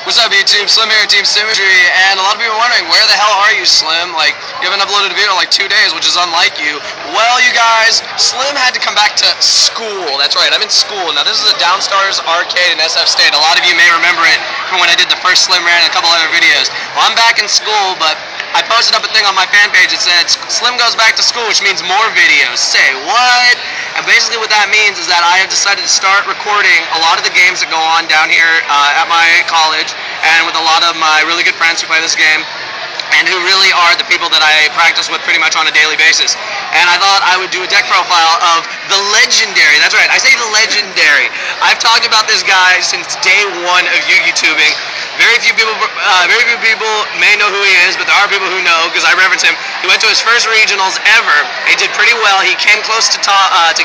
What's up, YouTube? Slim here, Team Symmetry, and a lot of people are wondering, where the hell are you, Slim? Like, you haven't uploaded a video in like 2 days, which is unlike you. Well, you guys, Slim had to come back to school. That's right, I'm in school. Now, this is a Downstars arcade in SF State. A lot of you may remember it from when I did the first Slim Rant and a couple other videos. Well, I'm back in school, but I posted up a thing on my fan page that said, Slim goes back to school, which means more videos. Say what? And basically what that means is that I have decided to start recording a lot of the games that go on down here at my college, and with a lot of my really good friends who play this game, and who really are the people that I practice with pretty much on a daily basis. And I thought I would do a deck profile of the legendary, that's right, I say the legendary. I've talked about this guy since day one of YuGi-Tubing. Very few people may know who he is, but there are people who know, because I reference him. He went to his first regionals ever. He did pretty well. He came close to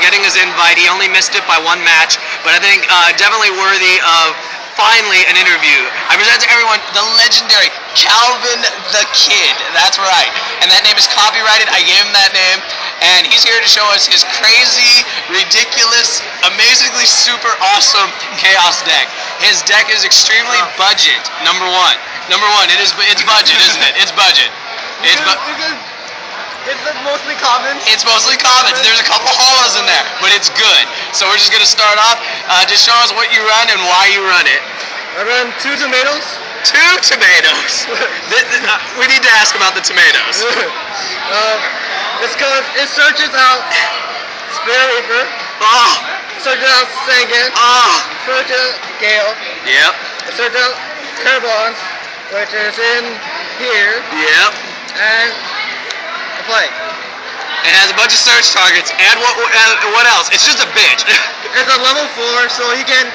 getting his invite. He only missed it by one match, but I think definitely worthy of finally an interview. I present to everyone the legendary Kelvin Tha Kidd. That's right. And that name is copyrighted. I gave him that name. And he's here to show us his crazy, ridiculous, amazingly super awesome chaos deck. His deck is extremely budget. Number one, it's budget, isn't it? It's budget. It's mostly common. It's mostly common. There's a couple hollows in there, but it's good. So we're just gonna start off. Just show us what you run and why you run it. I run 2 tomatoes. 2 tomatoes. We need to ask about the tomatoes. It's called, it searches out Spare Reaper. Oh. Searches out Sangan. Oh. Searches out Gale. Yep. It searches out Carbons, which is in here. Yep. And a Plague. It has a bunch of search targets, and what else? It's just a bitch. It's a level 4, so he can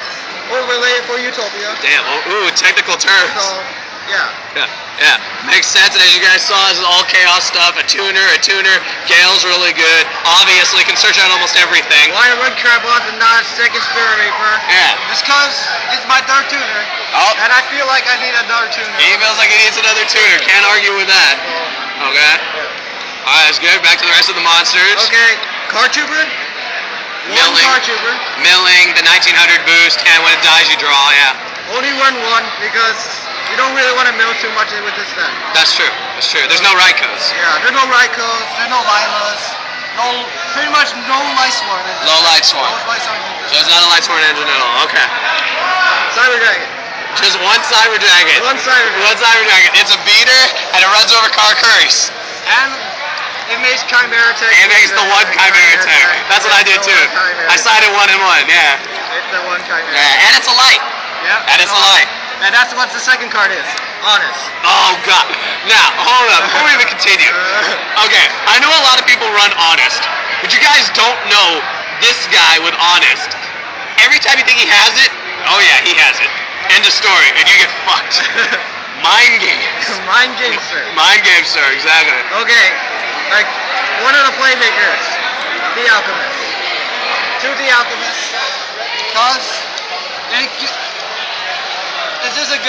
overlay it for Utopia. Damn, ooh, technical terms. So, yeah. Yeah, makes sense, and as you guys saw, this is all chaos stuff. A tuner, Gale's really good. Obviously, can search out almost everything. Why I run Carbons and not a second Spirit Reaper? Yeah. It's because it's my third tuner. Oh. And I feel like I need another tuner. He feels like he needs another tuner. Can't argue with that. Okay. Alright, that's good. Back to the rest of the monsters. Okay, Card Trooper. Milling. Card Trooper. Milling, the 1900 boost, and when it dies, you draw, yeah. Only run 1 because you don't really want to mill too much with this deck. That's true. There's no Raikos. Yeah, there's no Raikos, there's no Lilas, pretty much no Light Sworn engine. Low Light Sworn. No Light Sworn engine. So it's not a Light Sworn engine at all. Okay. Cyber Dragon. Just one Cyber Dragon. One Cyber Dragon. One Cyber Dragon. It's a beater, and it runs over car curries. And it makes Chimera Tech. It makes the one Chimera Tech. That's what I did too. I sided 1 and 1, yeah. It's the one Chimera. Yeah, and it's a light. Yeah. And it's a light. And that's what the second card is. Honest. Oh god. Now, hold up, before we even continue. Okay, I know a lot of people run Honest, but you guys don't know this guy with Honest. Every time you think he has it, oh yeah, he has it. End of story, and you get fucked. Mind games. Mind games, sir. Mind games, sir, exactly. Okay, like one of the playmakers, the Alchemist. 2 the Alchemist, cause it's just a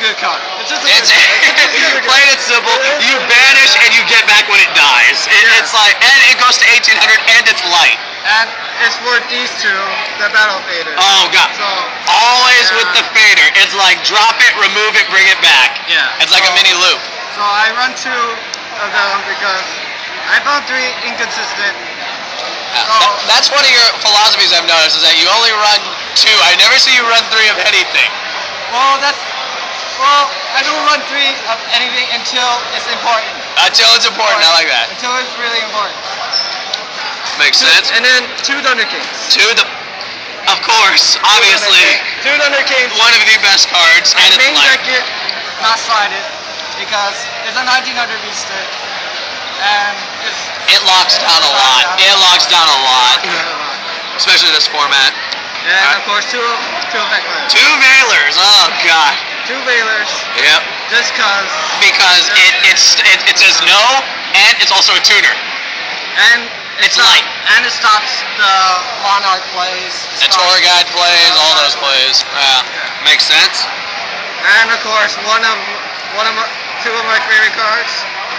good card. Plain and simple. You banish and you get back when it dies. It's like, and it goes to 1800 and it's light. And it's for these 2, the battle faders. Oh god. So always with the fader. It's like drop it, remove it, bring it back. Yeah. It's like a mini loop. So I run 2 of them because I found 3 inconsistent. That's one of your philosophies I've noticed, is that you only run 2. I never see you run 3 of anything. Well, I don't run 3 of anything until it's important. Until it's important, I like that. Until it's really important. Makes sense. And then 2 Thunder Kings. Of course, obviously. 2 Thunder Kings. One of the best cards, and it's main light. deck it, not sided, because it's a 1900 beaster, and it locks down a lot. It locks down a lot, especially this format. And of course, 2 Veclers. 2 Veilers. Oh god. 2 Veilers. Yep. Just because it says no, and it's also a tuner. And it's light. And it stops the Monarch plays. The Tour Guide plays, all those plays. Yeah. Makes sense. And of course, 2 of my favorite cards.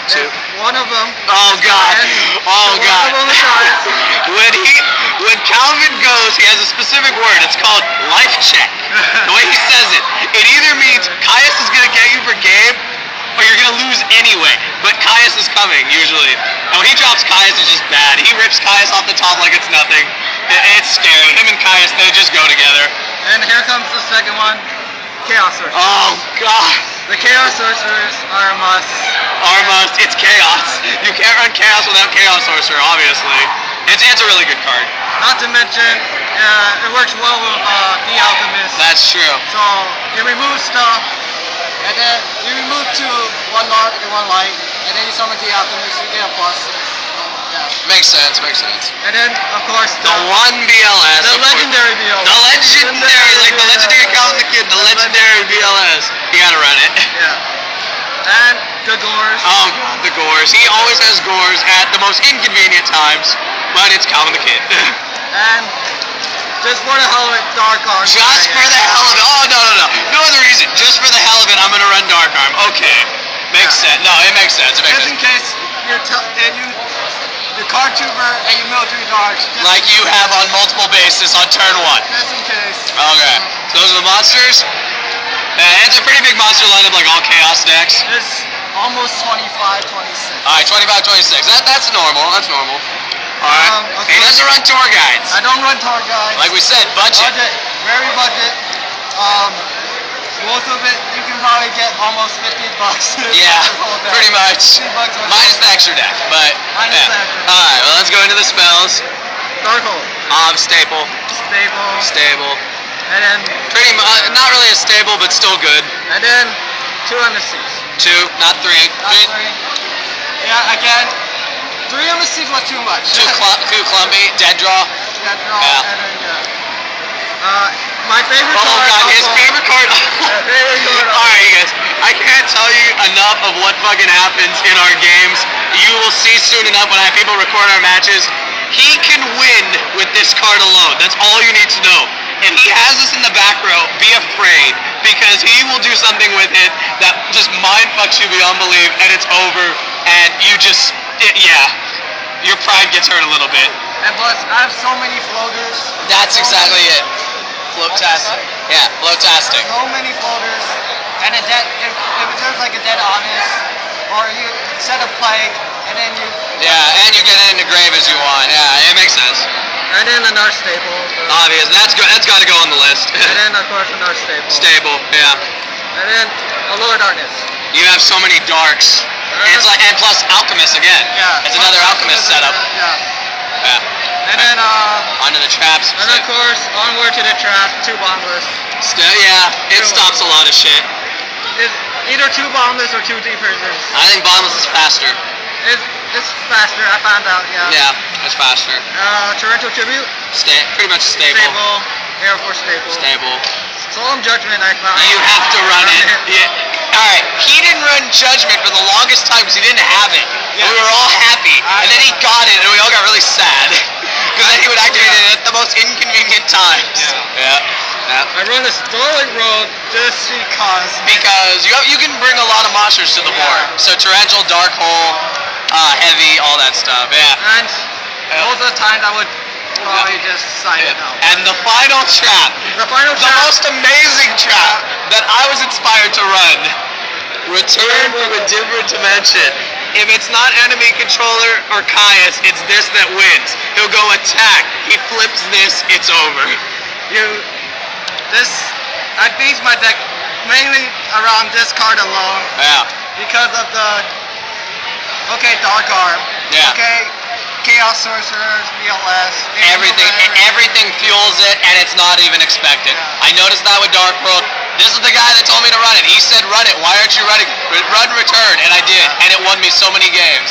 2. One of them. Oh god. Oh god. When Kelvin goes, he has a specific word. It's called life check. The way he says it, It either means Caius is gonna get you for game, or you're gonna lose anyway. But Caius is coming usually, and when he drops Caius, it's just bad. He rips Caius off the top like it's nothing. It's scary. Him and Caius, they just go together. And here comes the second one, Chaos Sorcerers. Oh god. The Chaos Sorcerers are a must. It's chaos. You can't run chaos without Chaos Sorcerer, obviously. It's a really good card. Not to mention, it works well with the Alchemist. That's true. So you remove stuff, and then you remove 2, 1 dark and 1 light, and then you summon the Alchemist, you get a plus. Yeah. Makes sense. And then, of course, The one BLS. the legendary BLS. The legendary, like the legendary Kelvin Tha Kidd, the legendary BLS. You gotta run it. Yeah. And the Gores. Oh god, the Gores. He always has Gores at the most inconvenient times, but it's Kelvin Tha Kidd. And just for the hell of it, Dark Arm. Just for the hell of it. Oh, no. No other reason. Just for the hell of it, I'm gonna run Dark Arm. Okay. Makes sense. No, it makes sense. Just in case you card tuber and you mill 3 darks. Like you have on multiple bases on turn 1. Just in case. Okay. So those are the monsters. It's a pretty big monster lineup, like all chaos decks. It's almost 25, 26. Alright, 25, 26. That's normal. Alright. Okay. He doesn't run tour guides. I don't run tour guides. Like we said, budget. Very budget. Most of it, you can probably get almost $50. Yeah, pretty much. $50 Minus the extra deck, but Minus yeah. the extra. Alright, well let's go into the spells. Darkhold. Staple. Stable. And then, Pretty much, not really a stable, but still good. and then 2 MSCs. 2, not 3. Not 3. Yeah, again, 3 MSCs was too much. Too clumpy. Dead draw. That draw, Yeah. and then, my favorite Oh card. god, his also- favorite card. favorite card. Alright, you guys. I can't tell you enough of what fucking happens in our games. You will see soon enough when I have people record our matches. He can win with this card alone. That's all you need to know. If he has this in the back row, be afraid, because he will do something with it that just mind fucks you beyond belief, and it's over, and you just, your pride gets hurt a little bit. And plus, I have so many floaters. That's exactly it. Floatastic. Yeah, floatastic. So many floaters. And if there's like a dead honest, or you set a plague, and then you. Yeah, and you get it in the grave as you want. Yeah, it makes sense. And then another staple. Obvious. That's got to go on the list. And then of course another staple. Stable. Yeah. And then a lower darkness. You have so many darks. It's like, and plus alchemist again. Yeah. It's another alchemist setup. Yeah. Yeah. And then Onto the traps. and of course onward to the trap, 2 bombless. Yeah, it stops a lot of shit. It's either 2 bombless or 2 defenses. I think bombless is faster. It's faster, I found out, yeah. Yeah, it's faster. Torrential Tribute, Pretty much stable. Air Force staple. Stable. Solemn Judgment, I found. You have to run it. Yeah. Alright, he didn't run Judgment for the longest time because he didn't have it. And we were all happy. And then he got it and we all got really sad. Because then he would activate it at the most inconvenient times. Yeah. I run the Starlight Road just because. Because you can bring a lot of monsters to the board. So Torrential, Dark Hole, Heavy, all that stuff. Yeah. And most of the time I would probably just sign it out. And the final trap. The final The trap. most amazing trap that I was inspired to run. Return from a different dimension. If it's not enemy controller or Caius, it's this that wins. He'll go attack. He flips this, it's over. I base my deck mainly around this card alone Yeah. because of the Dark Arm. Yeah. Okay, Chaos Sorcerers, BLS. Everything fuels it, and it's not even expected. Yeah. I noticed that with Dark World. This is the guy that told me to run it. He said, run it. Why aren't you running? Run Return, and I did, and it won me so many games.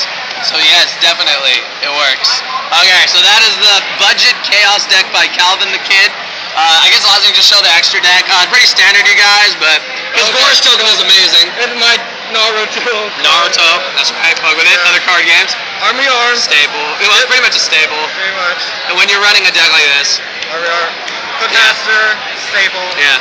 So yes, definitely, it works. Okay, so that is the budget chaos deck by Kelvin Tha Kidd. I guess the last thing, just show the extra deck. Pretty standard, you guys, but his Boris token is amazing. And my Naruto, that's right, fuck with it. Yeah. Other card games. Army Arms. Stable. It was pretty much a stable. Very much. And when you're running a deck like this, Army Arms. Capacitor, staple. yeah.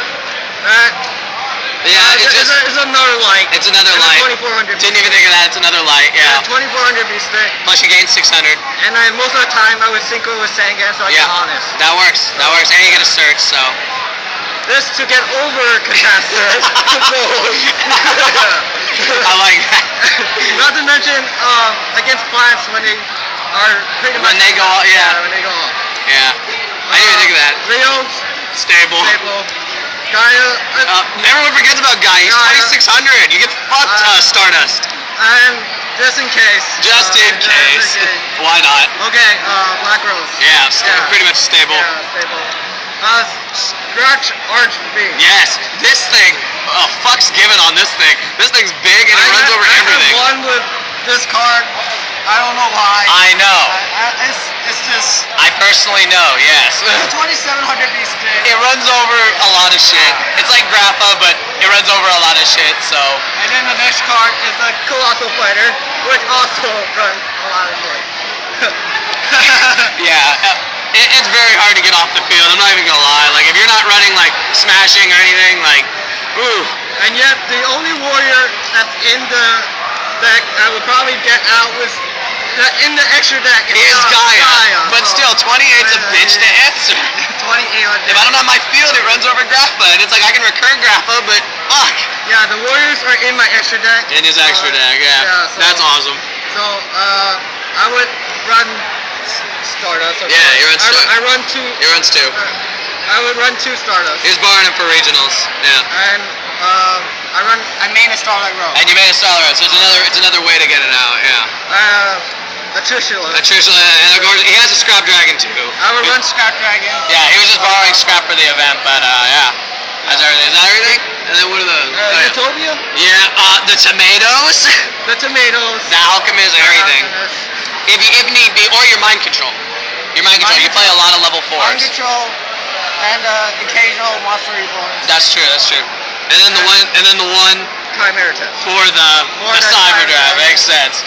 It's another light. It's another And light. a 2400 Didn't even think of that. It's another light. Yeah. 2400 beast stick. Plus you gain 600. And most of the time I would sync it with Sangan so I Yeah. get honest. That works. And you get a search. So. this to get over catastrophe. I like that. Not to mention against plants when they are pretty much When they go off, yeah. when they go off. Yeah. I didn't even think of that. Leo's Stable. stable. Gaia Everyone forgets about Guy. He's Gaia. 2600. You get fucked, Stardust. and just in case. Just in case. Why not? Okay, Black Rose. Yeah, Yeah. pretty much stable. Yeah, stable. Scratch Orange Beam. Yes, this thing. Oh, fuck's given on this thing. This thing's big and it runs over everything. I have one with this card. I don't know why. I know. It's just I personally know, yes. 2700 beast stick. It runs over a lot of shit. It's like Grappa, but it runs over a lot of shit, so. And then the next card is the Colossal Fighter, which also runs a lot of shit. Yeah, it's very hard to get off the field. I'm not even gonna lie. Like, if you're not running, like, smashing or anything, like, ooh. And yet, the only warrior that's in the deck I would probably get out was in the extra deck Is Gaia. But so, still, 28's a bitch to answer. 28 on If I don't have my field, it runs over Grappa, and it's like I can recur Grappa, but fuck. Yeah, the warriors are in my extra deck. In his extra deck, yeah. so- That's awesome. So, I would run Stardust. Yeah, you run Stardust. I run two. He runs two. I would run two Stardust. He was borrowing him for regionals. Yeah. And I main a Starlight Row. And you made a Starlight Row, so it's another way to get it out. Yeah. A Trishula. And of course, he has a Scrap Dragon too. I would run Scrap Dragon. Yeah, he was just borrowing scrap for the event, but yeah. That's everything. Is that everything? And then what are those? Utopia. Yeah, the tomatoes, The tomatoes. the alchemist, everything. If need be, or your mind control. Your mind control. You play a lot of level Mind 4s. control and occasional monster reborns. That's true. And then the one Chimera test. for the the cyber cyber drive. drive. Makes sense.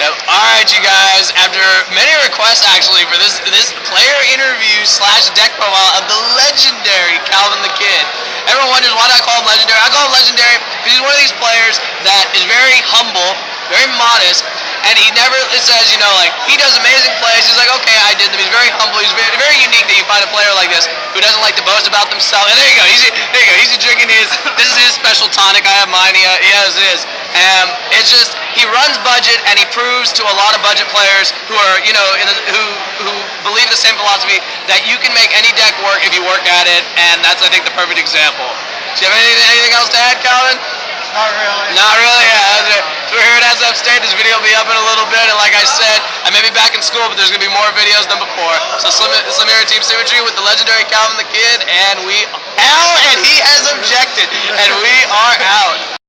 Yep. All right, you guys. After many requests, actually, for this player interview / deck profile of the legendary Kelvin Tha Kidd. Everyone wonders why do I call him legendary? I call him legendary because he's one of these players that is very humble, very modest, and he never says, like, he does amazing plays. He's like, okay, I did them. He's very humble. He's very, very unique that you find a player like this who doesn't like to boast about themselves. And there you go. He's drinking his. This is his special tonic. I have mine. He has his. It's just he runs budget, and he proves to a lot of budget players who are, who believe the same philosophy that you can make any deck work if you work at it, and that's, I think, the perfect example. Do you have anything else to add, Calvin? Not really. Not really, yeah. So we're here at SF State. This video will be up in a little bit, and like I said, I may be back in school, but there's going to be more videos than before. So SlimXTeamSymmetry with the legendary Kelvin Tha Kidd, and he has objected, and we are out.